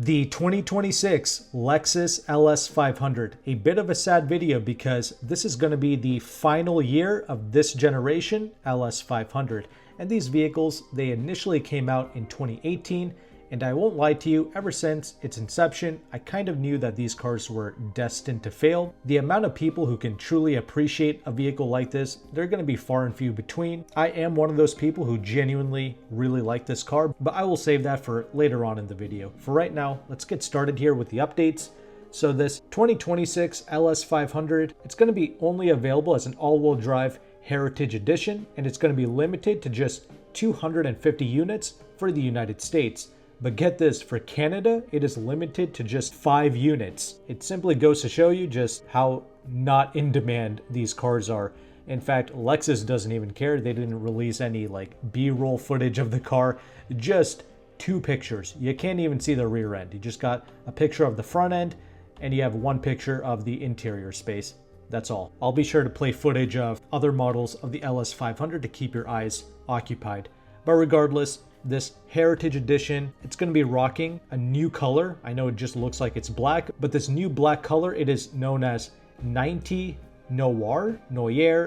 The 2026 Lexus LS500, a bit of a sad video because this is going to be the final year of this generation LS500. And these vehicles, they initially came out in 2018, and I won't lie to you, ever since its inception, I kind of knew that these cars were destined to fail. The amount of people who can truly appreciate a vehicle like this, they're going to be far and few between. I am one of those people who genuinely really like this car, but I will save that for later on in the video. For right now, let's get started here with the updates. So this 2026 LS500, it's going to be only available as an all-wheel drive Heritage Edition, and it's going to be limited to just 250 units for the United States. But get this, for Canada, it is limited to just 5 units. It simply goes to show you just how not in demand these cars are. In fact, Lexus doesn't even care. They didn't release any like B-roll footage of the car, just 2 pictures. You can't even see the rear end. You just got a picture of the front end and you have 1 picture of the interior space. That's all. I'll be sure to play footage of other models of the LS500 to keep your eyes occupied. But regardless, this Heritage Edition, it's going to be rocking a new color. I know it just looks like it's black, but this new black color, it is known as 90 Noir.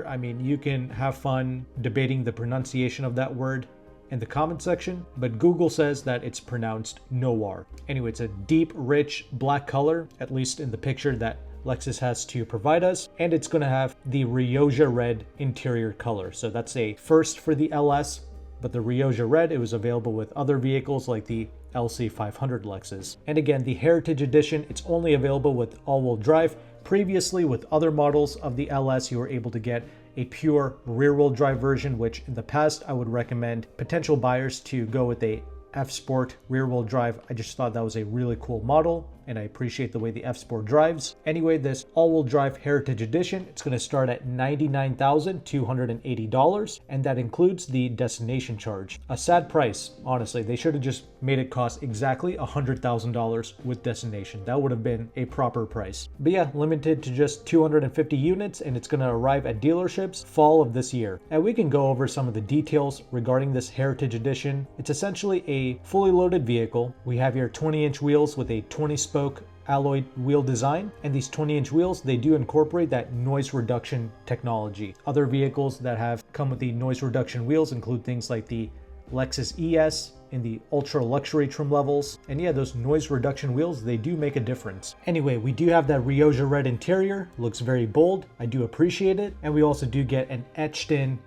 I mean, you can have fun debating the pronunciation of that word in the comment section, but Google says that it's pronounced Noir. Anyway, it's a deep, rich black color, at least in the picture that Lexus has to provide us, and it's going to have the Rioja red interior color. So that's a first for the LS. But the Rioja red, it was available with other vehicles like the LC500 Lexus. And again, the Heritage Edition, it's only available with all-wheel drive. Previously, with other models of the LS, you were able to get a pure rear-wheel drive version, which in the past, I would recommend potential buyers to go with a F-Sport rear-wheel drive. I just thought that was a really cool model, and I appreciate the way the F-Sport drives. Anyway, this all-wheel drive Heritage Edition, it's going to start at $99,280, and that includes the destination charge. A sad price, honestly. They should have just made it cost exactly $100,000 with destination. That would have been a proper price. But yeah, limited to just 250 units, and it's going to arrive at dealerships fall of this year. And we can go over some of the details regarding this Heritage Edition. It's essentially a fully loaded vehicle. We have here 20-inch wheels with a 20-spoke alloy wheel design, and these 20-inch wheels, they do incorporate that noise reduction technology. Other vehicles that have come with the noise reduction wheels include things like the Lexus ES in the ultra luxury trim levels, and yeah, those noise reduction wheels, they do make a difference. Anyway, we do have that Rioja red interior, looks very bold. I do appreciate it, and we also do get an etched in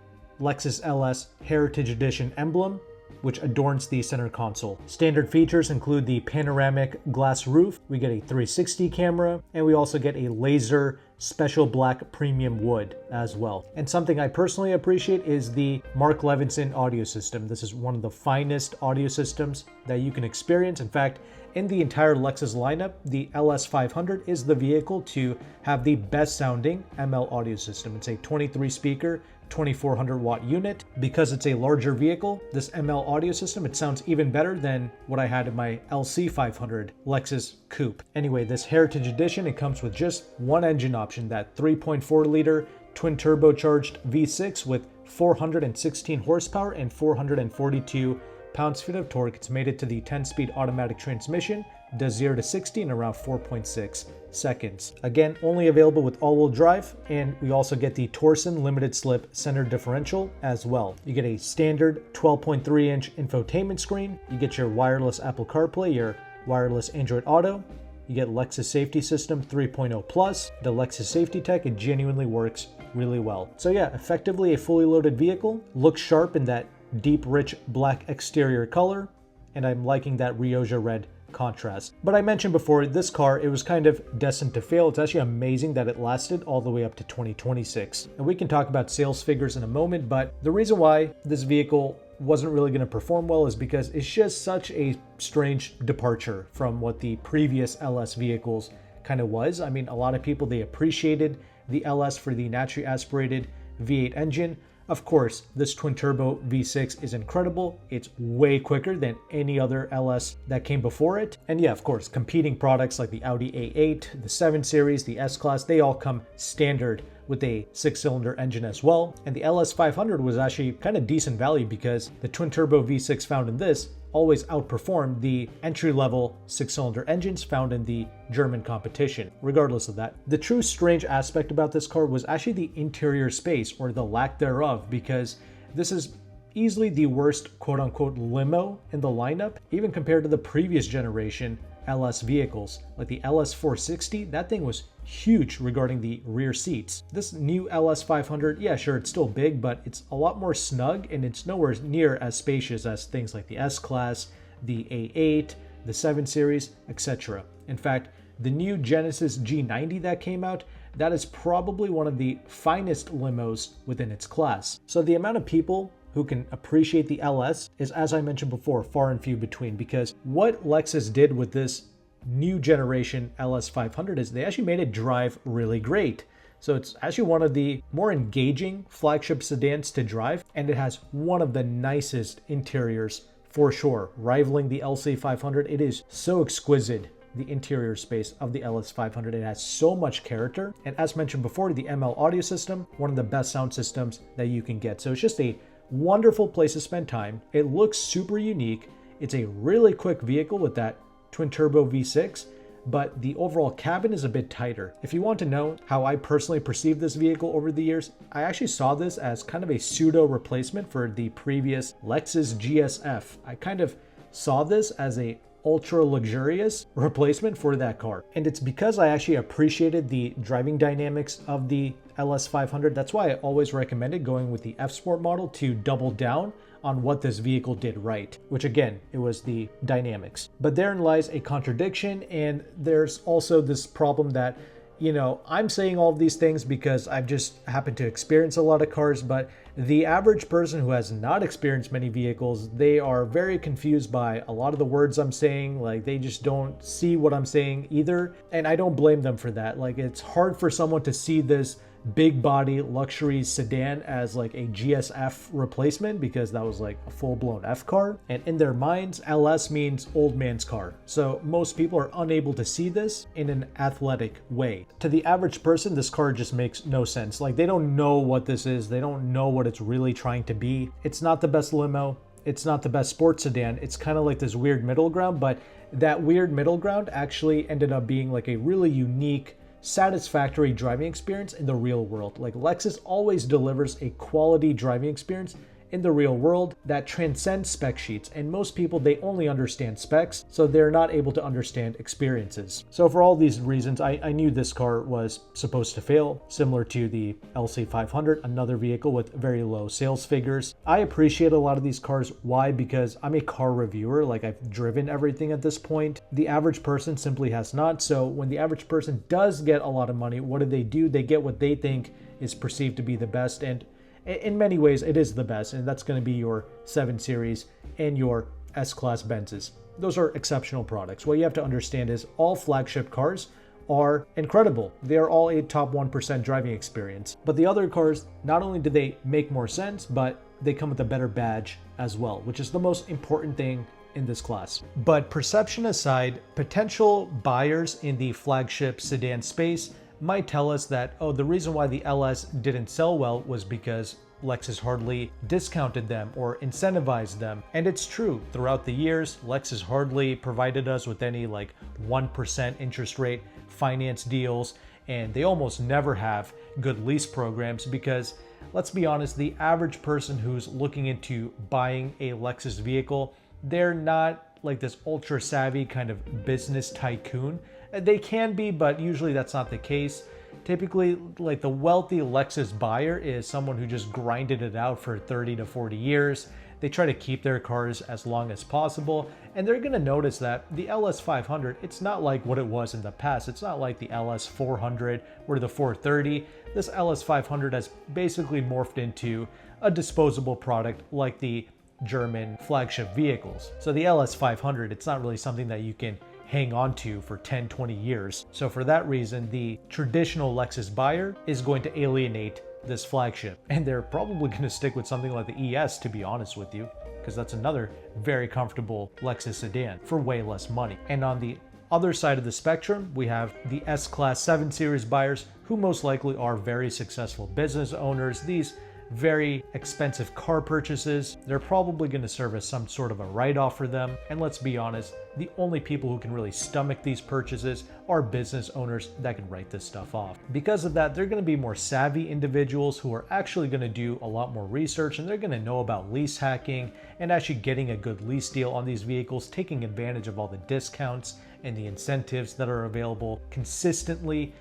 Lexus LS Heritage Edition emblem, which adorns the center console. Standard features include the panoramic glass roof, we get a 360 camera, and we also get a laser special black premium wood as well. And something I personally appreciate is the Mark Levinson audio system. This is one of the finest audio systems that you can experience. In fact, in the entire Lexus lineup, the LS500 is the vehicle to have the best sounding ML audio system. It's a 23 speaker, 2400 watt unit. Because it's a larger vehicle, this ML audio system, it sounds even better than what I had in my LC500 Lexus Coupe. Anyway, this Heritage Edition, it comes with just one engine option, that 3.4 liter twin turbocharged V6 with 416 horsepower and 442 pounds-feet of torque. It's made it to the 10-speed automatic transmission, does 0 to 60 in around 4.6 seconds. Again, only available with all-wheel drive, and we also get the Torsen limited slip center differential as well. You get a standard 12.3-inch infotainment screen, you get your wireless Apple CarPlay, your wireless Android Auto, you get Lexus Safety System 3.0 Plus. The Lexus Safety Tech, it genuinely works really well. So yeah, effectively a fully loaded vehicle, looks sharp in that deep, rich black exterior color, and I'm liking that Rioja red contrast. But I mentioned before, this car, it was kind of destined to fail. It's actually amazing that it lasted all the way up to 2026. And we can talk about sales figures in a moment, but the reason why this vehicle wasn't really going to perform well is because it's just such a strange departure from what the previous LS vehicles kind of was. I mean, a lot of people, they appreciated the LS for the naturally aspirated V8 engine. Of course, this twin-turbo V6 is incredible. It's way quicker than any other LS that came before it. And yeah, of course, competing products like the Audi A8, the 7 Series, the S-Class, they all come standard with a 6-cylinder engine as well. And the LS500 was actually kind of decent value because the twin-turbo V6 found in this, always outperformed the entry-level 6-cylinder engines found in the German competition. Regardless of that, the true strange aspect about this car was actually the interior space, or the lack thereof, because this is easily the worst quote-unquote limo in the lineup, even compared to the previous generation LS vehicles. Like the LS 460, that thing was huge regarding the rear seats. This new LS 500, yeah, sure, it's still big, but it's a lot more snug, and it's nowhere near as spacious as things like the S-Class, the A8, the 7 Series, etc. In fact, the new Genesis G90 that came out, that is probably one of the finest limos within its class. So the amount of people who can appreciate the LS is, as I mentioned before, far and few between, because what Lexus did with this new generation LS 500 is they actually made it drive really great. So it's actually one of the more engaging flagship sedans to drive, and it has one of the nicest interiors for sure, rivaling the LC 500. It is so exquisite, the interior space of the LS 500. It has so much character, and as mentioned before, the ML audio system, one of the best sound systems that you can get. So it's just a wonderful place to spend time. It looks super unique. It's a really quick vehicle with that twin turbo V6, but the overall cabin is a bit tighter. If you want to know how I personally perceived this vehicle over the years, I actually saw this as kind of a pseudo replacement for the previous Lexus GSF. I kind of saw this as a ultra luxurious replacement for that car. And it's because I actually appreciated the driving dynamics of the LS 500. That's why I always recommended going with the F Sport model to double down on what this vehicle did right, which again, it was the dynamics. But therein lies a contradiction, and there's also this problem that, you know, I'm saying all of these things because I've just happened to experience a lot of cars, but the average person who has not experienced many vehicles, they are very confused by a lot of the words I'm saying. Like, they just don't see what I'm saying either, and I don't blame them for that. Like, it's hard for someone to see this big body luxury sedan as like a GSF replacement, because that was like a full-blown F car, and in their minds LS means old man's car. So most people are unable to see this in an athletic way. To the average person, this car just makes no sense. Like, they don't know what this is, they don't know what it's really trying to be. It's not the best limo, it's not the best sports sedan. It's kind of like this weird middle ground, but that weird middle ground actually ended up being like a really unique, satisfactory driving experience in the real world. Like, Lexus always delivers a quality driving experience in the real world that transcends spec sheets, and most people, they only understand specs, so they're not able to understand experiences. So for all these reasons, I knew this car was supposed to fail, similar to the LC 500, another vehicle with very low sales figures. I appreciate a lot of these cars. Why? Because I'm a car reviewer. Like, I've driven everything at this point. The average person simply has not. So when the average person does get a lot of money, what do? They get what they think is perceived to be the best, and in many ways it is the best, and that's going to be your 7 Series and your S-Class Benzes. Those are exceptional products. What you have to understand is all flagship cars are incredible. They are all a top 1% driving experience. But the other cars, not only do they make more sense, but they come with a better badge as well, which is the most important thing in this class. But perception aside, potential buyers in the flagship sedan space might tell us that, oh, the reason why the LS didn't sell well was because Lexus hardly discounted them or incentivized them. And it's true. Throughout the years, Lexus hardly provided us with any like 1% interest rate finance deals, and they almost never have good lease programs because, let's be honest, the average person who's looking into buying a Lexus vehicle, they're not like this ultra savvy kind of business tycoon. They can be, but usually that's not the case. Typically, like, the wealthy Lexus buyer is someone who just grinded it out for 30 to 40 years. They try to keep their cars as long as possible, and they're going to notice that the LS 500, it's not like what it was in the past. It's not like the LS 400 or the 430. This LS 500 has basically morphed into a disposable product like the German flagship vehicles. So the LS 500, it's not really something that you can hang on to for 10, 20 years. So for that reason, the traditional Lexus buyer is going to alienate this flagship. And they're probably going to stick with something like the ES, to be honest with you, because that's another very comfortable Lexus sedan for way less money. And on the other side of the spectrum, we have the S-Class 7 Series buyers, who most likely are very successful business owners. These very expensive car purchases, they're probably going to serve as some sort of a write-off for them. And let's be honest, the only people who can really stomach these purchases are business owners that can write this stuff off. Because of that, they're going to be more savvy individuals who are actually going to do a lot more research, and they're going to know about lease hacking and actually getting a good lease deal on these vehicles, taking advantage of all the discounts and the incentives that are available consistently.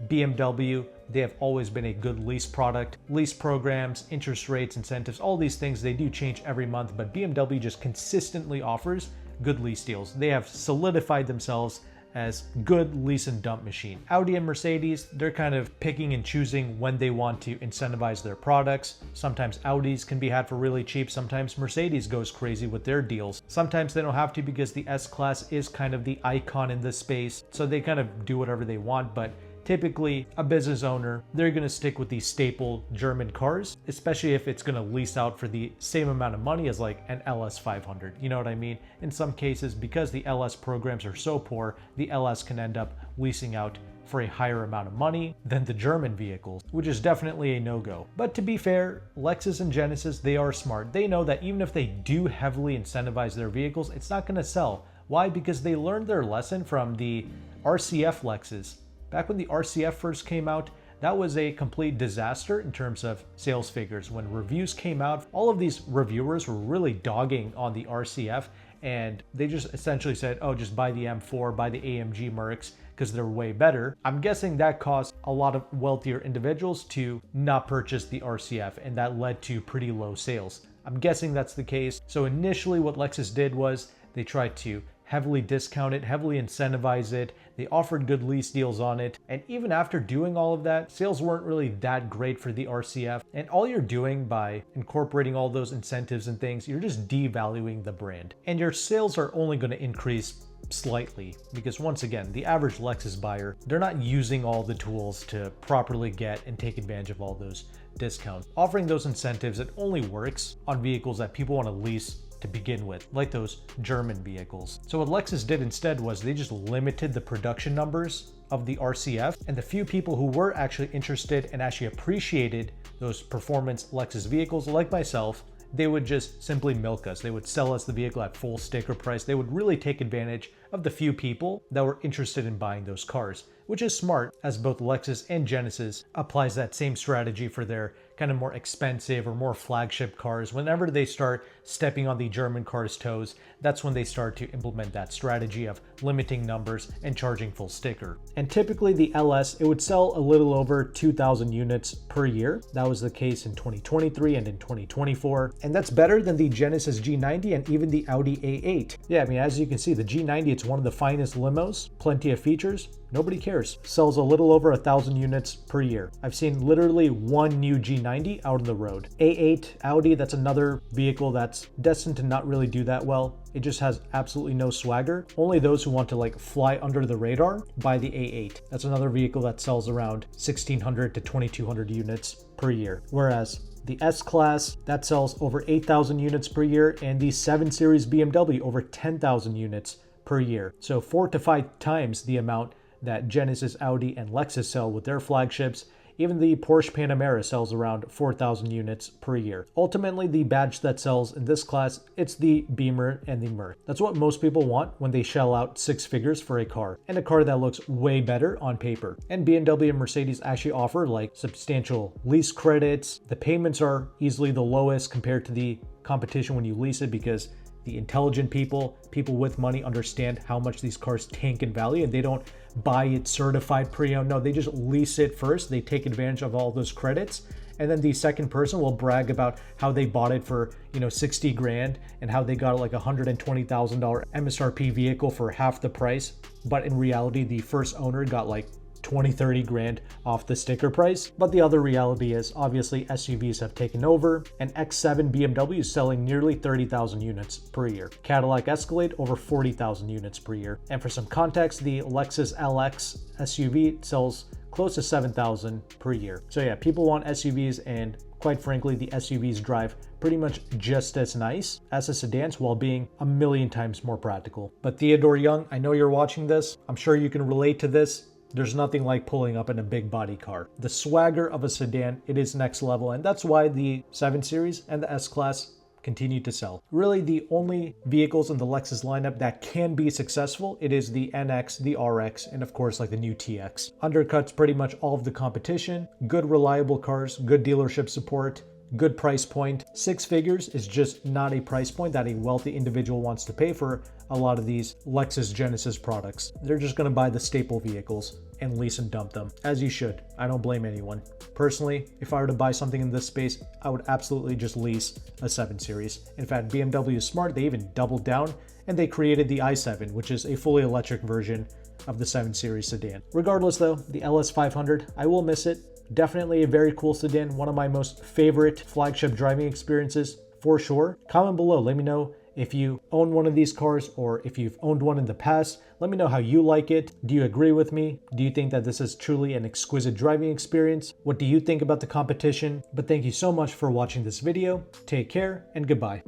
BMW, they have always been a good lease product. Lease programs, interest rates, incentives, all these things, they do change every month, but BMW just consistently offers good lease deals. They have solidified themselves as good lease and dump machine. Audi and Mercedes, they're kind of picking and choosing when they want to incentivize their products. Sometimes Audis can be had for really cheap. Sometimes Mercedes goes crazy with their deals. Sometimes they don't have to because the S-Class is kind of the icon in this space. So they kind of do whatever they want, but typically, a business owner, they're going to stick with these staple German cars, especially if it's going to lease out for the same amount of money as like an LS 500. You know what I mean? In some cases, because the LS programs are so poor, the LS can end up leasing out for a higher amount of money than the German vehicles, which is definitely a no-go. But to be fair, Lexus and Genesis, they are smart. They know that even if they do heavily incentivize their vehicles, it's not going to sell. Why? Because they learned their lesson from the RCF Lexus. Back when the RCF first came out, that was a complete disaster in terms of sales figures. When reviews came out, all of these reviewers were really dogging on the RCF, and they just essentially said, oh, just buy the M4, buy the AMG Mercs, because they're way better. I'm guessing that caused a lot of wealthier individuals to not purchase the RCF, and that led to pretty low sales. I'm guessing that's the case. So initially what Lexus did was they tried to heavily discount it, heavily incentivize it. They offered good lease deals on it. And even after doing all of that, sales weren't really that great for the RCF. And all you're doing by incorporating all those incentives and things, you're just devaluing the brand. And your sales are only going to increase slightly because once again, the average Lexus buyer, they're not using all the tools to properly get and take advantage of all those discounts. Offering those incentives, it only works on vehicles that people want to lease to begin with, like those German vehicles. So what Lexus did instead was they just limited the production numbers of the RCF, and the few people who were actually interested and actually appreciated those performance Lexus vehicles, like myself, they would just simply milk us. They would sell us the vehicle at full sticker price. They would really take advantage of the few people that were interested in buying those cars, which is smart, as both Lexus and Genesis applies that same strategy for their kind of more expensive or more flagship cars. Whenever they start stepping on the German cars' toes, that's when they start to implement that strategy of limiting numbers and charging full sticker. And typically the LS, it would sell a little over 2,000 units per year. That was the case in 2023 and in 2024. And that's better than the Genesis G90 and even the Audi A8. Yeah, I mean, as you can see, the G90, it's one of the finest limos, plenty of features. Nobody cares. Sells a little over 1,000 units per year. I've seen literally one new G90 out on the road. A8 Audi, that's another vehicle that's destined to not really do that well. It just has absolutely no swagger. Only those who want to like fly under the radar buy the A8. That's another vehicle that sells around 1,600 to 2,200 units per year. Whereas the S-Class, that sells over 8,000 units per year, and the 7 Series BMW over 10,000 units per year. So 4 to 5 times the amount that Genesis, Audi, and Lexus sell with their flagships. Even the Porsche Panamera sells around 4,000 units per year. Ultimately, the badge that sells in this class, it's the Beamer and the Merc. That's what most people want when they shell out 6 figures for a car, and a car that looks way better on paper. And BMW and Mercedes actually offer like substantial lease credits. The payments are easily the lowest compared to the competition when you lease it, because the intelligent people with money understand how much these cars tank in value, and they don't buy it certified pre-owned. No, they just lease it first. They take advantage of all those credits, and then the second person will brag about how they bought it for 60 grand and how they got like $120,000 MSRP vehicle for half the price. But in reality, the first owner got like 20-30 grand off the sticker price. But the other reality is obviously SUVs have taken over, and X7 BMW is selling nearly 30,000 units per year. Cadillac Escalade over 40,000 units per year. And for some context, the Lexus LX SUV sells close to 7,000 per year. So yeah, people want SUVs, and quite frankly, the SUVs drive pretty much just as nice as the sedans while being a million times more practical. But Theodore Young, I know you're watching this. I'm sure you can relate to this. There's nothing like pulling up in a big body car. The swagger of a sedan, it is next level, and that's why the 7 Series and the S-Class continue to sell. Really, the only vehicles in the Lexus lineup that can be successful, it is the NX, the RX, and of course like the new TX. Undercuts pretty much all of the competition, good reliable cars, good dealership support, good price point. 6 figures is just not a price point that a wealthy individual wants to pay for a lot of these Lexus Genesis products. They're just gonna buy the staple vehicles and lease and dump them, as you should. I don't blame anyone. Personally, if I were to buy something in this space, I would absolutely just lease a 7 Series. In fact, BMW is smart. They even doubled down and they created the i7, which is a fully electric version of the 7 Series sedan. Regardless though, the LS500, I will miss it. Definitely a very cool sedan, one of my most favorite flagship driving experiences for sure. Comment below, let me know if you own one of these cars or if you've owned one in the past. Let me know how you like it. Do you agree with me? Do you think that this is truly an exquisite driving experience? What do you think about the competition? But thank you so much for watching this video. Take care and goodbye.